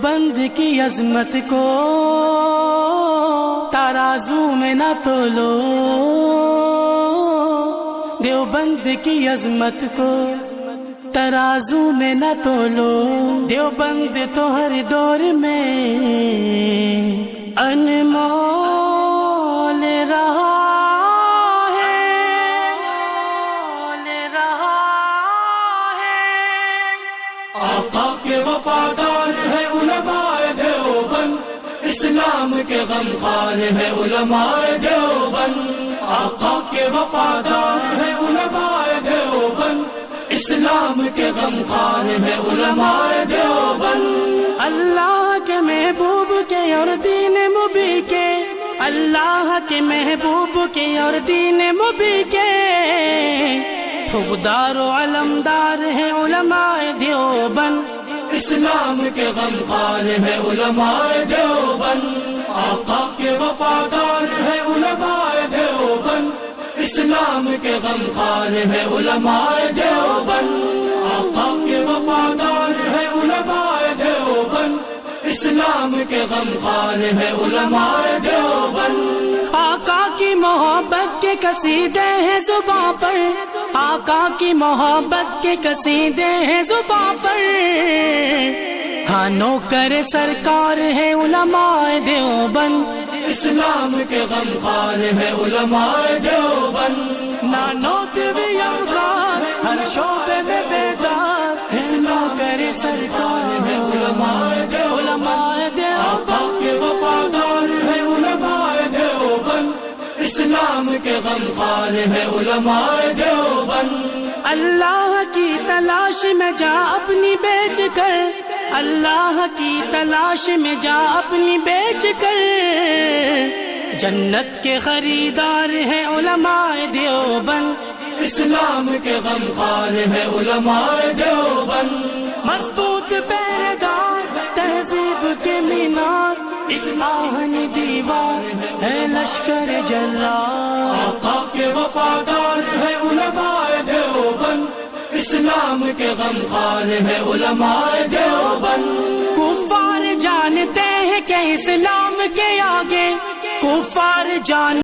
دیوبند کی عظمت کو ترازو میں نہ تولو، دیوبند کی عظمت کو ترازو میں نہ تولو، دیوبند تو ہر دور میں انمول رہا آقا کے وفادار ہے علماء دیوبند، اسلام کے غمخوار ہے علماء دیوبند، آقا کے وفادار ہے علماء دیوبند، اسلام کے غمخوار ہے علماء دیوبند۔ اللہ کے محبوب کے اور دین مبی کے، اللہ کے محبوب کے اور دین مبی کے حقدار و علمدار ہے علماء دیوبند، اسلام کے غمخوار ہے علماء دیوبند، آقا کے وفادار ہے علماء دیوبند، اسلام کے غمخوار ہے علماء دیوبند، آقا کے وفادار ہے علماء دیوبند، اسلام کے غمخوار ہے علماء دیوبند۔ آقا کی محبت کے قصیدے ہیں زباں پر، آقا کی محبت کے قصیدے ہیں زباں پر، ہاں نوکر سرکار ہے علماء دیوبند، اسلام کے غمخوار ہے علماء دیوبند، نانوت بھی افغان ہر شعبے میں بیدار ہے نوکر سرکار ہے علماء دیوبند، علماء دیوبند، آقا کے وفادار ہے علماء دیوبند، اسلام کے غمخوار ہے علماء دیوبند۔ اللہ کی تلاش میں جا اپنی بیچ کر، اللہ کی تلاش میں جا اپنی بیچ کر، جنت کے خریدار ہے علماء دیوبند، اسلام کے غمخوار ہے علماء دیوبند، مضبوط پہرےدار تہذیب کے مینار، اسلامی دیوار ہے لشکر جرار، آقا کے وفادار ہے علماء دیوبند، اسلام کے غمخوار ہے علماء دیوبند۔ کفار جانتے ہیں کہ اسلام کے آگے، کفار جان